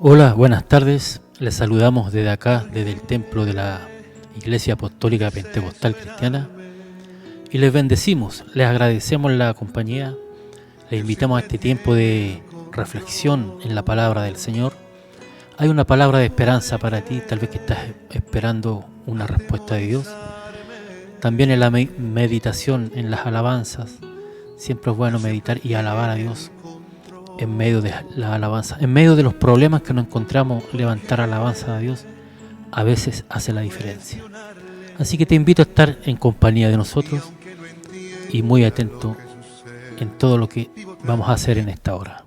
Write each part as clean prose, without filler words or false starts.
Hola, buenas tardes. Les saludamos desde acá, desde el templo de la Iglesia Apostólica Pentecostal Cristiana, y les bendecimos, les agradecemos la compañía, les invitamos a este tiempo de reflexión en la palabra del Señor. Hay una palabra de esperanza para ti, tal vez que estás esperando una respuesta de Dios. También en la meditación, en las alabanzas, siempre es bueno meditar y alabar a Dios en medio de la alabanza. En medio de los problemas que nos encontramos, levantar alabanza a Dios a veces hace la diferencia. Así que te invito a estar en compañía de nosotros y muy atento en todo lo que vamos a hacer en esta hora.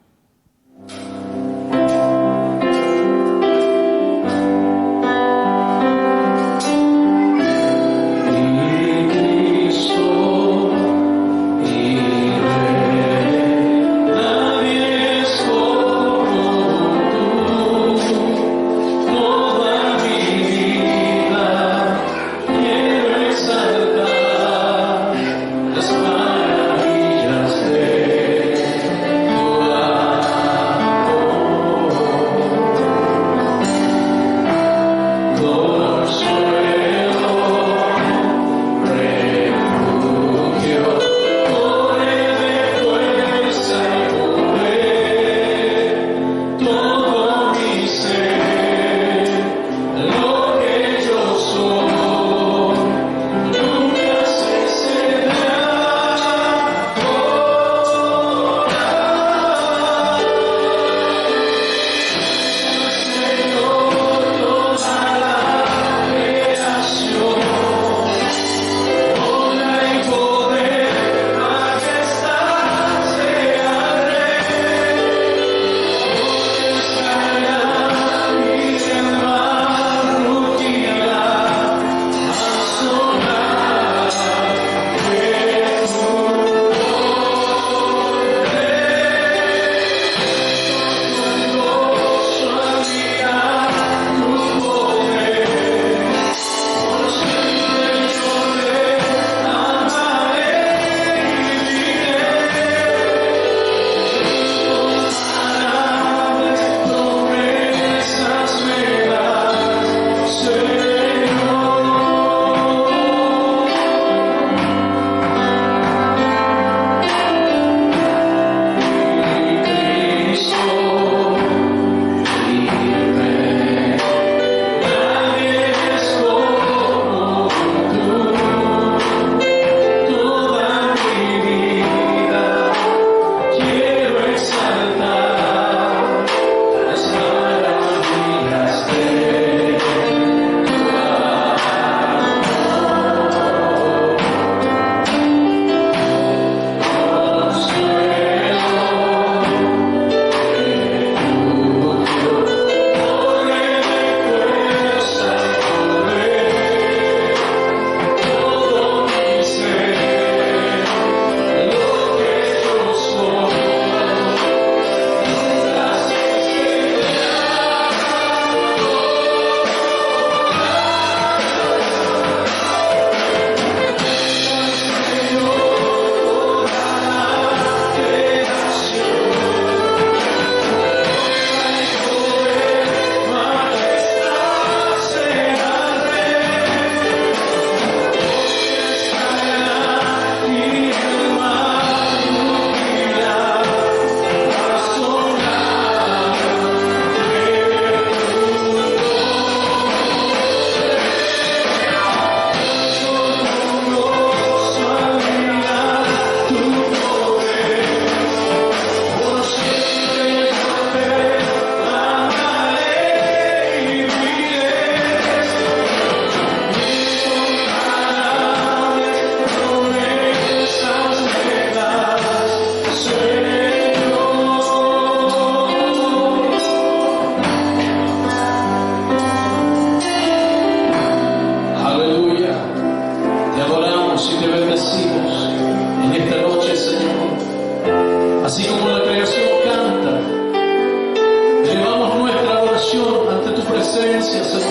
presencia, Señor,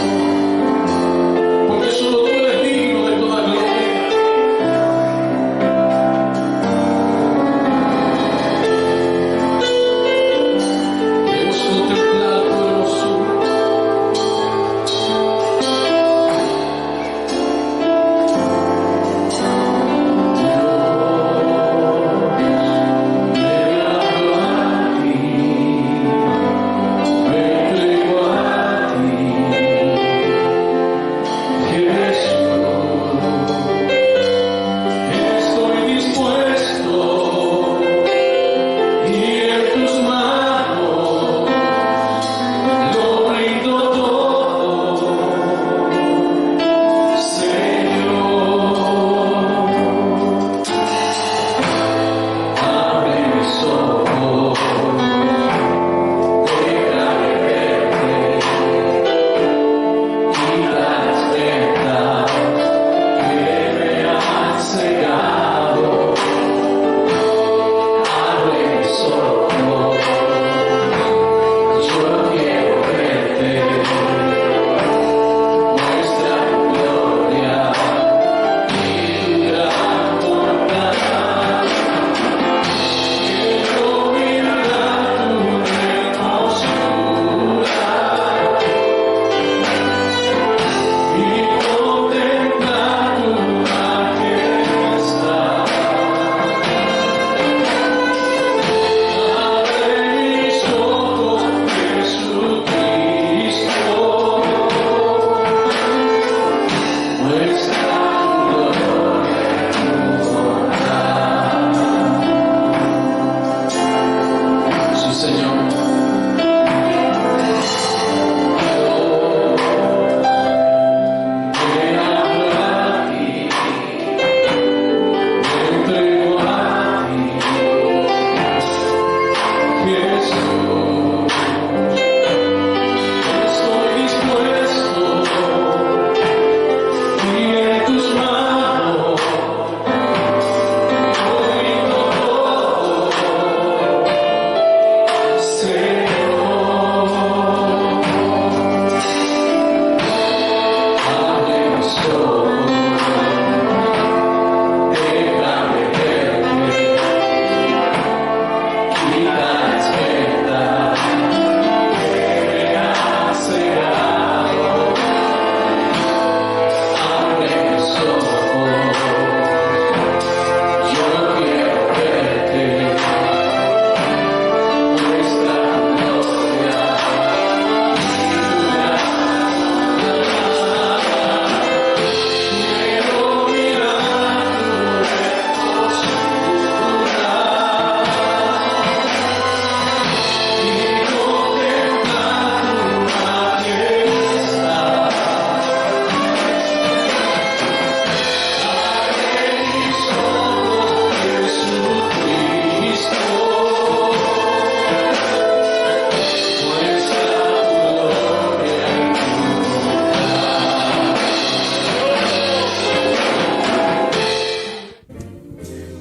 porque solo tú eres digno de toda gloria.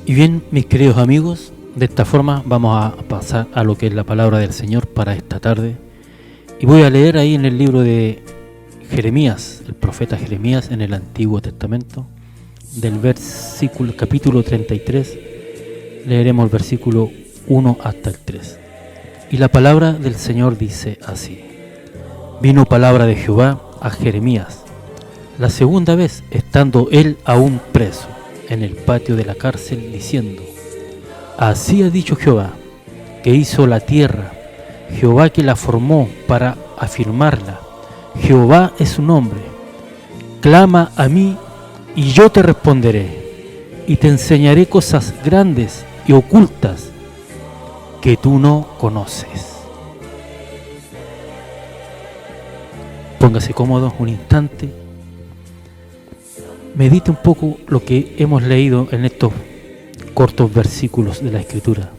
Y bien, mis queridos amigos, de esta forma vamos a pasar a lo que es la palabra del Señor para esta tarde. Y voy a leer ahí en el libro de Jeremías, el profeta Jeremías en el Antiguo Testamento, del versículo, capítulo 33, leeremos el versículo 1 hasta el 3. Y la palabra del Señor dice así: Vino palabra de Jehová a Jeremías, la segunda vez, estando él aún preso en el patio de la cárcel, diciendo: Así ha dicho Jehová, que hizo la tierra, Jehová que la formó para afirmarla, Jehová es su nombre. Clama a mí y yo te responderé, y te enseñaré cosas grandes y ocultas que tú no conoces. Póngase cómodo un instante, medite un poco lo que hemos leído en estos cortos versículos de la Escritura.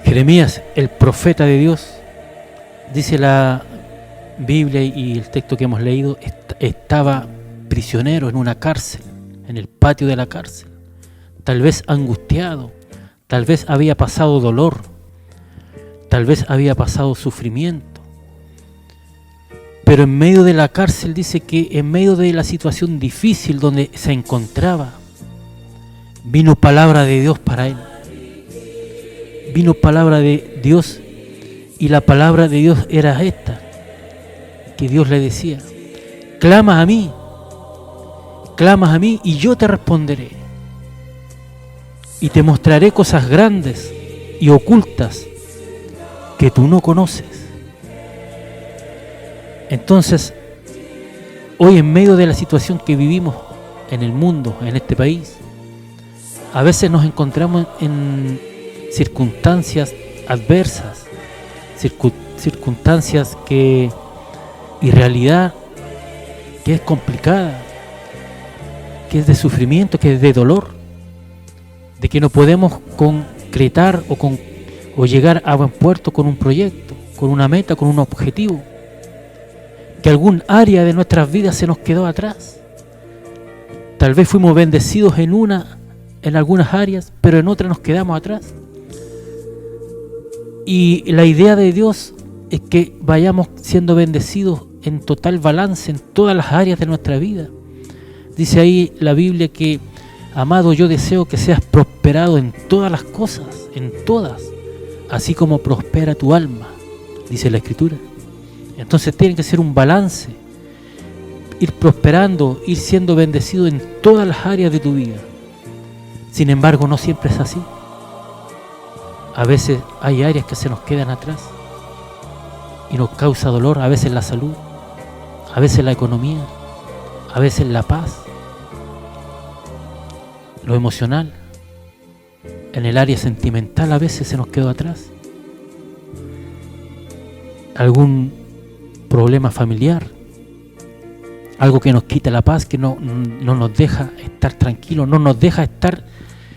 Jeremías, el profeta de Dios, dice la Biblia y el texto que hemos leído, estaba prisionero en una cárcel, en el patio de la cárcel, tal vez angustiado, tal vez había pasado dolor, tal vez había pasado sufrimiento. Pero en medio de la cárcel dice que en medio de la situación difícil donde se encontraba, vino palabra de Dios para él. Vino palabra de Dios, y la palabra de Dios era esta, que Dios le decía: clamas a mí y yo te responderé, y te mostraré cosas grandes y ocultas que tú no conoces. Entonces, hoy en medio de la situación que vivimos en el mundo, en este país, a veces nos encontramos en circunstancias adversas, circunstancias y realidad que es complicada, que es de sufrimiento, que es de dolor, de que no podemos concretar o llegar a buen puerto con un proyecto, con una meta, con un objetivo, que algún área de nuestras vidas se nos quedó atrás. Tal vez fuimos bendecidos en algunas áreas, pero en otras nos quedamos atrás. Y la idea de Dios es que vayamos siendo bendecidos en total balance en todas las áreas de nuestra vida. Dice ahí la Biblia que: amado, yo deseo que seas prosperado en todas las cosas, en todas, así como prospera tu alma, dice la Escritura. Entonces tiene que ser un balance, ir prosperando, ir siendo bendecido en todas las áreas de tu vida. Sin embargo, no siempre es así. A veces hay áreas que se nos quedan atrás y nos causa dolor, a veces la salud, a veces la economía, a veces la paz, lo emocional. En el área sentimental a veces se nos quedó atrás. Algún problema familiar, algo que nos quita la paz, que no nos deja estar tranquilos, no nos deja estar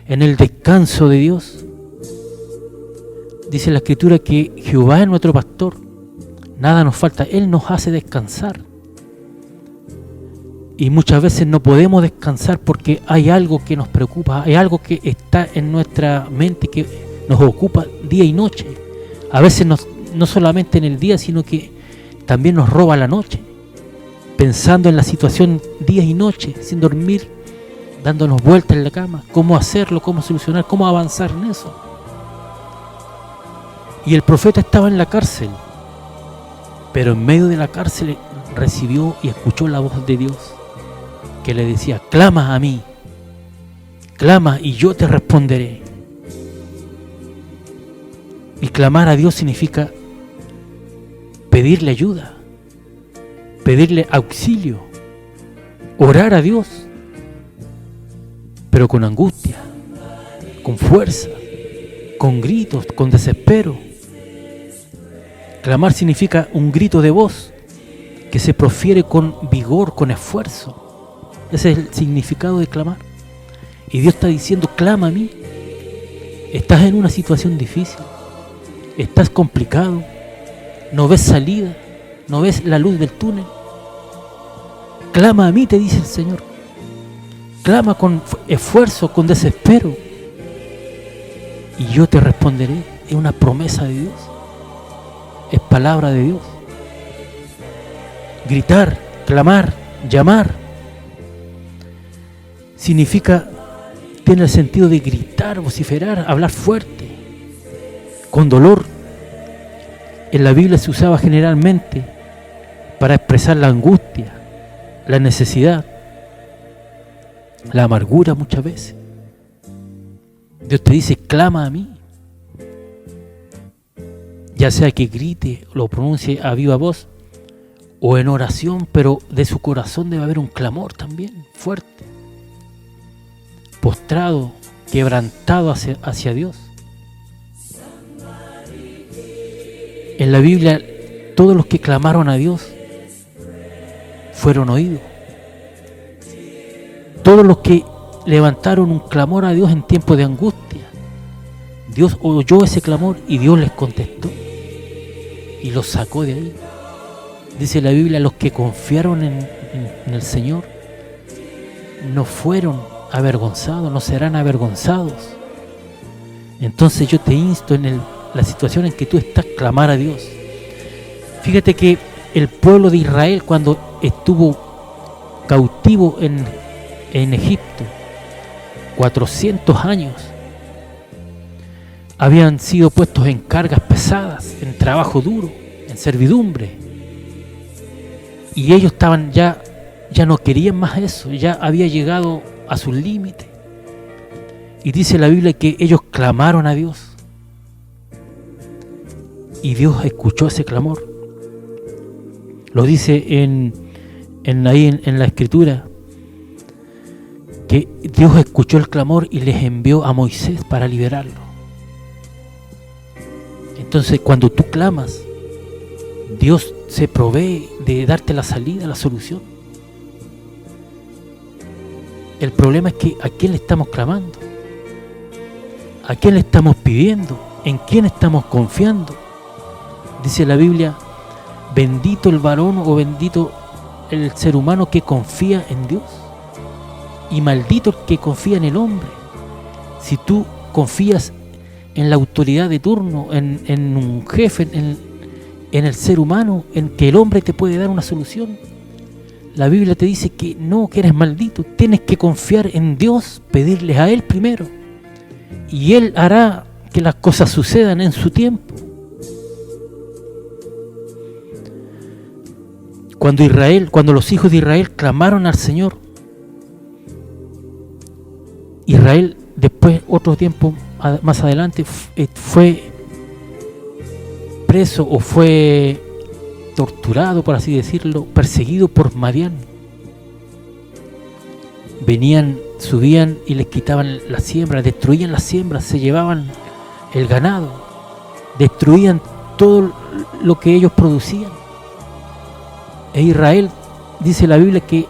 en el descanso de Dios. Dice la Escritura que Jehová es nuestro pastor, nada nos falta, Él nos hace descansar. Y muchas veces no podemos descansar porque hay algo que nos preocupa, hay algo que está en nuestra mente que nos ocupa día y noche. A veces no solamente en el día, sino que también nos roba la noche, pensando en la situación día y noche, sin dormir, dándonos vueltas en la cama, cómo hacerlo, cómo solucionar, cómo avanzar en eso. Y el profeta estaba en la cárcel, pero en medio de la cárcel recibió y escuchó la voz de Dios, que le decía: clama a mí, clama y yo te responderé. Y clamar a Dios significa pedirle ayuda, pedirle auxilio, orar a Dios, pero con angustia, con fuerza, con gritos, con desespero. Clamar significa un grito de voz que se profiere con vigor, con esfuerzo. Ese es el significado de clamar. Y Dios está diciendo: clama a mí. Estás en una situación difícil, estás complicado, no ves salida, no ves la luz del túnel. Clama a mí, te dice el Señor. clama con esfuerzo, con desespero, y yo te responderé. Es una promesa de Dios, es palabra de Dios. Gritar, clamar, llamar, significa, tiene el sentido de gritar, vociferar, hablar fuerte, con dolor. En la Biblia se usaba generalmente para expresar la angustia, la necesidad, la amargura muchas veces. Dios te dice, clama a mí. Ya sea que grite, lo pronuncie a viva voz o en oración, pero de su corazón debe haber un clamor también fuerte, postrado, quebrantado hacia Dios. En la Biblia, todos los que clamaron a Dios fueron oídos. Todos los que levantaron un clamor a Dios en tiempos de angustia, Dios oyó ese clamor y Dios les contestó y los sacó de ahí. Dice la Biblia, los que confiaron en el Señor no fueron avergonzados, no serán avergonzados. Entonces yo te insto en la situación en que tú estás, clamar a Dios. Fíjate que el pueblo de Israel, cuando estuvo cautivo en Egipto, 400 años, habían sido puestos en cargas pesadas, en trabajo duro, en servidumbre. Y ellos estaban ya no querían más eso, ya había llegado a sus límites. Y dice la Biblia que ellos clamaron a Dios. Y Dios escuchó ese clamor. Lo dice en la Escritura, que Dios escuchó el clamor y les envió a Moisés para liberarlo. Entonces, cuando tú clamas, Dios se provee de darte la salida, la solución. El problema es que ¿a quién le estamos clamando? ¿A quién le estamos pidiendo? ¿En quién estamos confiando? Dice la Biblia, bendito el varón o bendito el ser humano que confía en Dios, y maldito el que confía en el hombre. Si tú confías en la autoridad de turno, en un jefe, en el ser humano, en que el hombre te puede dar una solución, la Biblia te dice que no, que eres maldito. Tienes que confiar en Dios, pedirles a Él primero, y Él hará que las cosas sucedan en su tiempo. Cuando los hijos de Israel clamaron al Señor, Israel después, otro tiempo más adelante, fue preso o fue torturado, por así decirlo, perseguido por Madián. Venían, subían y les quitaban las siembras, destruían las siembras, se llevaban el ganado, destruían todo lo que ellos producían. E Israel, dice la Biblia, que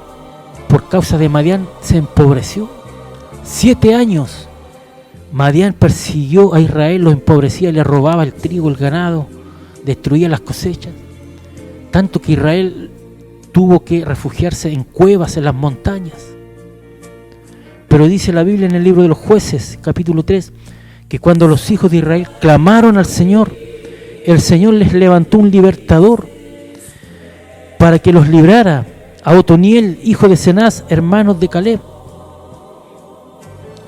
por causa de Madián se empobreció. 7 años Madián persiguió a Israel, lo empobrecía, le robaba el trigo, el ganado, destruía las cosechas, tanto que Israel tuvo que refugiarse en cuevas en las montañas. Pero dice la Biblia en el libro de los Jueces, capítulo 3, que cuando los hijos de Israel clamaron al Señor, el Señor les levantó un libertador para que los librara, a Otoniel, hijo de Cenaz, hermanos de Caleb.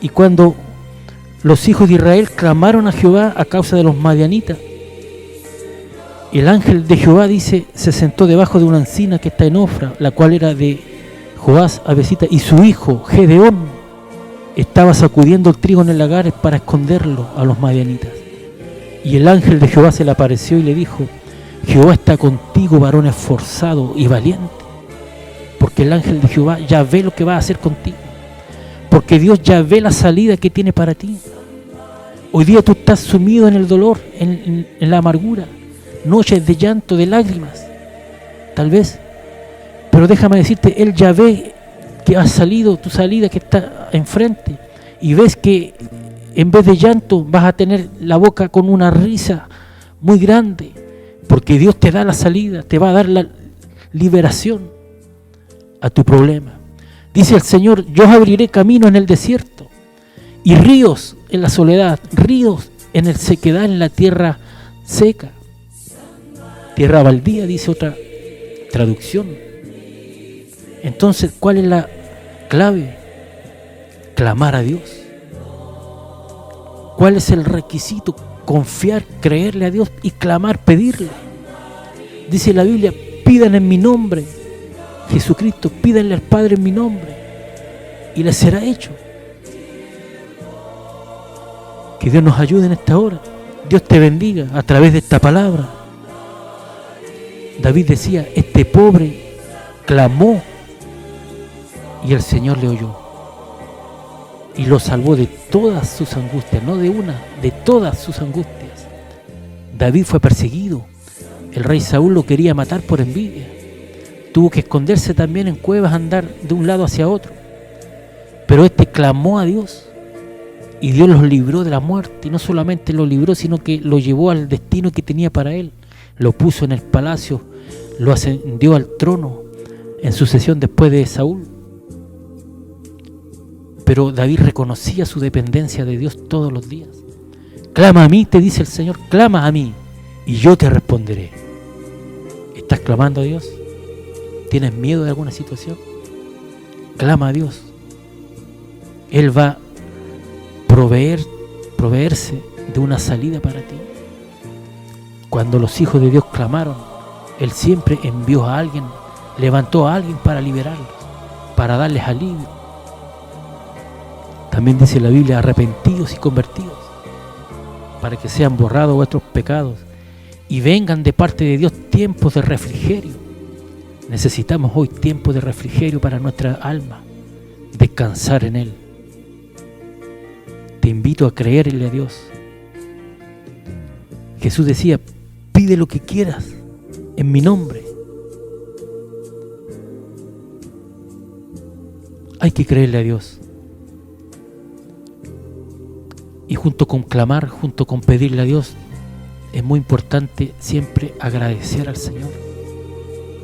Y cuando los hijos de Israel clamaron a Jehová a causa de los madianitas, el ángel de Jehová, dice, se sentó debajo de una encina que está en Ofra, la cual era de Joás Abesita, y su hijo Gedeón estaba sacudiendo el trigo en el lagar para esconderlo a los madianitas. Y el ángel de Jehová se le apareció y le dijo: Jehová está contigo, varón esforzado y valiente. Porque el ángel de Jehová ya ve lo que va a hacer contigo. Porque Dios ya ve la salida que tiene para ti. Hoy día tú estás sumido en el dolor, en la amargura, noches de llanto, de lágrimas, tal vez. Pero déjame decirte, Él ya ve que has salido, tu salida que está enfrente, y ves que en vez de llanto vas a tener la boca con una risa muy grande, porque Dios te da la salida, te va a dar la liberación a tu problema. Dice el Señor, yo abriré camino en el desierto y ríos en la soledad, ríos en el sequedad, en la tierra seca. Tierra baldía, dice otra traducción. Entonces, ¿cuál es la clave? Clamar a Dios. ¿Cuál es el requisito? Confiar, creerle a Dios y clamar, pedirle. Dice la Biblia, pidan en mi nombre. Jesucristo, pídanle al Padre en mi nombre y les será hecho. Que Dios nos ayude en esta hora. Dios te bendiga a través de esta palabra. David decía, este pobre clamó y el Señor le oyó y lo salvó de todas sus angustias, no de una, de todas sus angustias. David fue perseguido, el rey Saúl lo quería matar por envidia, tuvo que esconderse también en cuevas, andar de un lado hacia otro, pero este clamó a Dios y Dios los libró de la muerte, y no solamente lo libró, sino que lo llevó al destino que tenía para él. Lo puso en el palacio, lo ascendió al trono en sucesión después de Saúl. Pero David reconocía su dependencia de Dios todos los días. Clama a mí, te dice el Señor, clama a mí y yo te responderé. ¿Estás clamando a Dios? ¿Tienes miedo de alguna situación? Clama a Dios. Él va a proveerse de una salida para ti. Cuando los hijos de Dios clamaron, Él siempre envió a alguien, levantó a alguien para liberarlos, para darles alivio. También dice la Biblia, arrepentidos y convertidos, para que sean borrados vuestros pecados y vengan de parte de Dios tiempos de refrigerio. Necesitamos hoy tiempos de refrigerio para nuestra alma, descansar en Él. Te invito a creerle a Dios. Jesús decía, pide lo que quieras en mi nombre. Hay que creerle a Dios. Y junto con clamar, junto con pedirle a Dios, es muy importante siempre agradecer al Señor.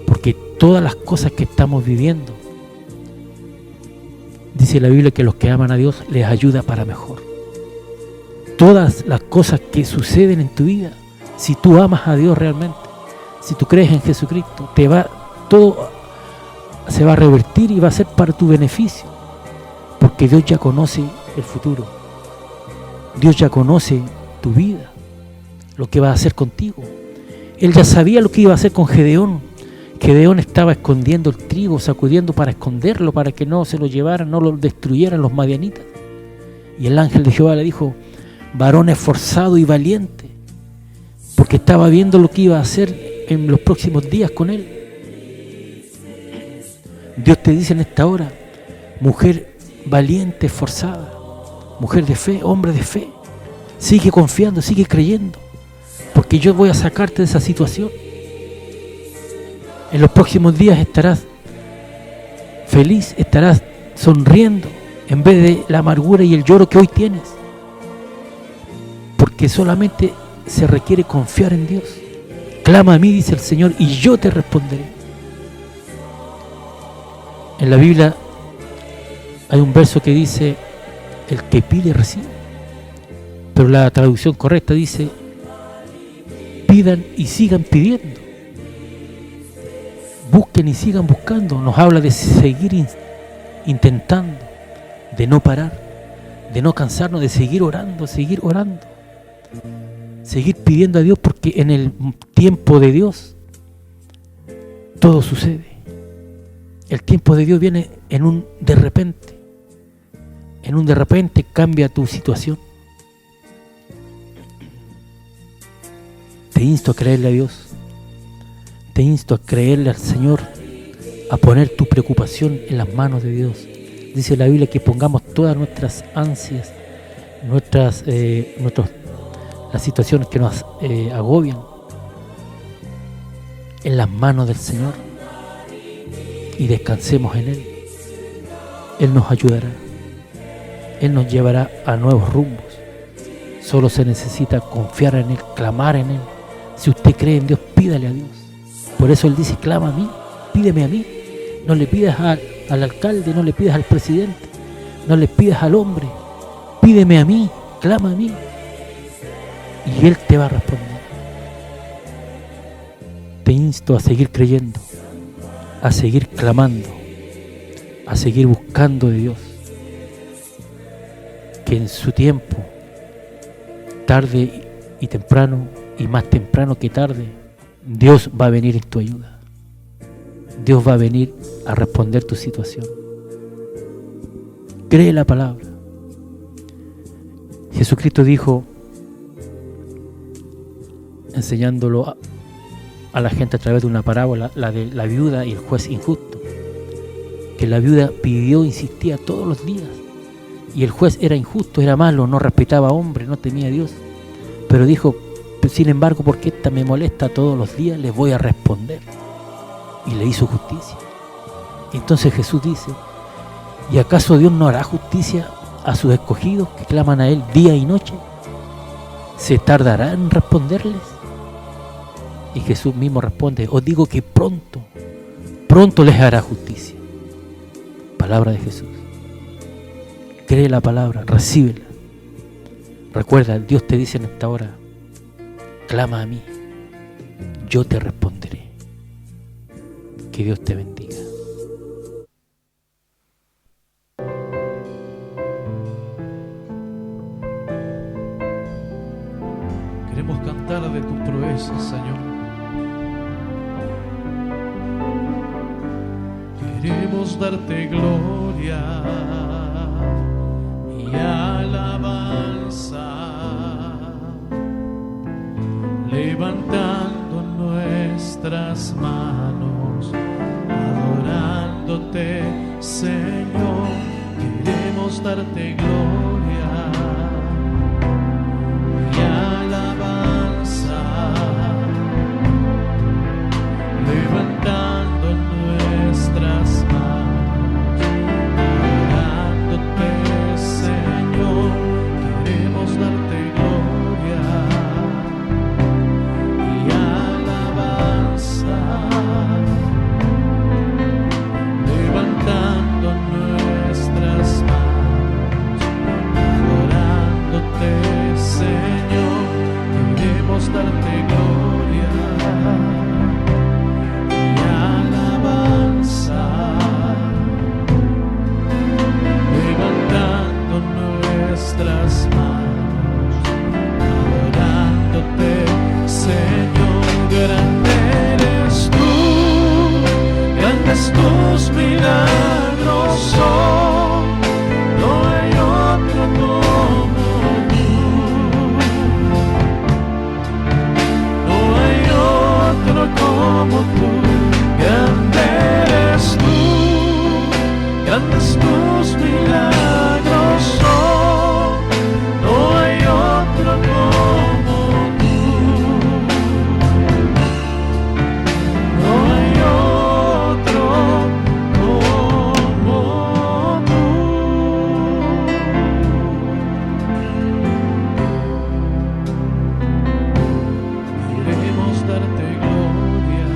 Porque todas las cosas que estamos viviendo, dice la Biblia que los que aman a Dios les ayuda para mejor. Todas las cosas que suceden en tu vida, si tú amas a Dios realmente, si tú crees en Jesucristo, todo se va a revertir y va a ser para tu beneficio, porque Dios ya conoce el futuro. Dios ya conoce tu vida, lo que va a hacer contigo. Él ya sabía lo que iba a hacer con Gedeón. Gedeón estaba escondiendo el trigo, sacudiendo para esconderlo, para que no se lo llevaran, no lo destruyeran los madianitas. Y el ángel de Jehová le dijo, varón esforzado y valiente, porque estaba viendo lo que iba a hacer en los próximos días con él. Dios te dice en esta hora, mujer valiente, esforzada, mujer de fe, hombre de fe, sigue confiando, sigue creyendo, porque yo voy a sacarte de esa situación. En los próximos días estarás feliz, estarás sonriendo en vez de la amargura y el lloro que hoy tienes, porque solamente se requiere confiar en Dios. Clama a mí, dice el Señor, y yo te responderé. En la Biblia hay un verso que dice, el que pide recibe, pero la traducción correcta dice, pidan y sigan pidiendo, busquen y sigan buscando. Nos habla de seguir intentando, de no parar, de no cansarnos, de seguir orando, seguir pidiendo a Dios, porque en el tiempo de Dios todo sucede. El tiempo de Dios viene en un de repente. En un de repente cambia tu situación. Te insto a creerle a Dios. Te insto a creerle al Señor, a poner tu preocupación en las manos de Dios. Dice la Biblia que pongamos todas nuestras ansias, las situaciones que nos agobian, en las manos del Señor y descansemos en Él. Él nos ayudará. Él nos llevará a nuevos rumbos. Solo se necesita confiar en Él, clamar en Él. Si usted cree en Dios, pídale a Dios. Por eso Él dice, clama a mí, pídeme a mí. No le pidas a al alcalde, no le pidas al presidente, no le pidas al hombre, pídeme a mí, clama a mí, y Él te va a responder. Te insto a seguir creyendo, a seguir clamando, a seguir buscando de Dios, que en su tiempo, tarde y temprano, y más temprano que tarde, Dios va a venir en tu ayuda. Dios va a venir a responder tu situación. Cree la palabra. Jesucristo dijo, enseñándolo a la gente a través de una parábola, la de la viuda y el juez injusto, que la viuda pidió, insistía todos los días, y el juez era injusto, era malo, no respetaba a hombre, no temía a Dios, pero dijo, sin embargo, porque esta me molesta todos los días, les voy a responder. Y le hizo justicia. Y entonces Jesús dice, ¿y acaso Dios no hará justicia a sus escogidos que claman a Él día y noche? ¿Se tardará en responderles? Y Jesús mismo responde, os digo que pronto les hará justicia. Palabra de Jesús. Cree la palabra, recíbela. Recuerda, Dios te dice en esta hora, clama a mí, yo te responderé. Que Dios te bendiga. Queremos cantar de tus proezas, Señor. Queremos darte gloria y alabanza, levantando nuestras manos, adorándote, Señor. Queremos darte gloria y alabanza, levantando nuestras manos, adorándote, Señor. Queremos darte gloria y alabanza, levantando nuestras manos, adorándote, Señor. Queremos darte gloria y alabanza, levantando nuestras manos, adorándote, Señor. Grande eres tú, grandes tus milagros son, no hay otro como tú, no hay otro como tú. Grande eres tú, grandes tus milagros son, no hay otro como tú, no hay otro como tú. Queremos darte gloria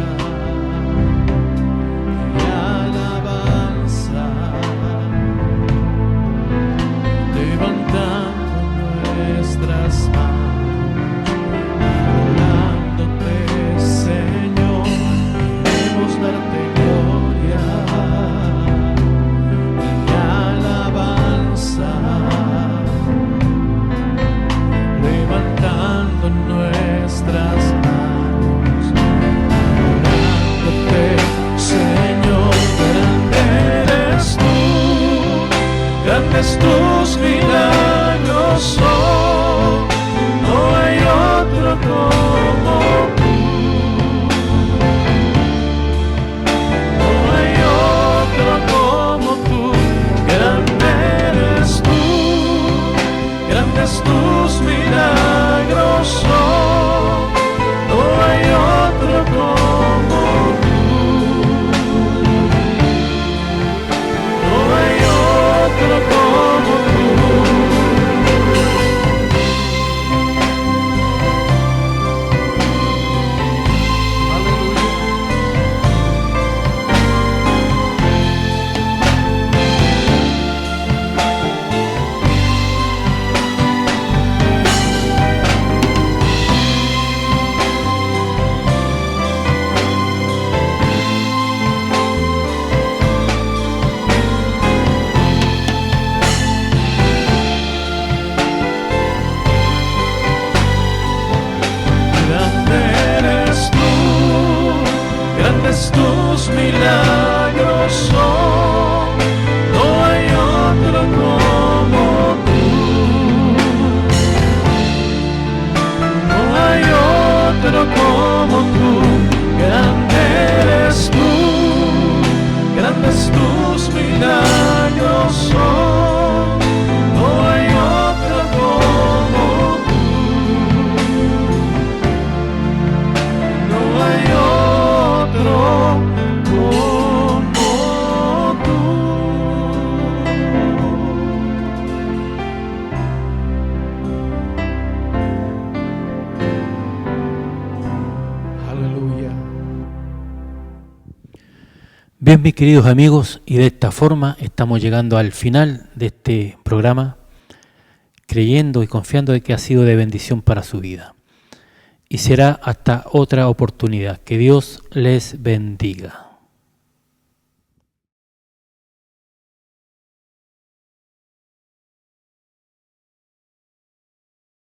y alabanza, levantando nuestras manos, adorándote, Señor. Queremos darte gloria y alabanza, levantando nuestras manos, adorándote, Señor. Grande eres tú, grandes tus milagros son, no hay otro como tú, no hay otro como tú. Grande eres tú, grandes tus milagros son, no hay otro como tú, no hay otro como tú. Aleluya. Bien, mis queridos amigos, y de esta forma estamos llegando al final de este programa, creyendo y confiando de que ha sido de bendición para su vida. Y será hasta otra oportunidad. Que Dios les bendiga.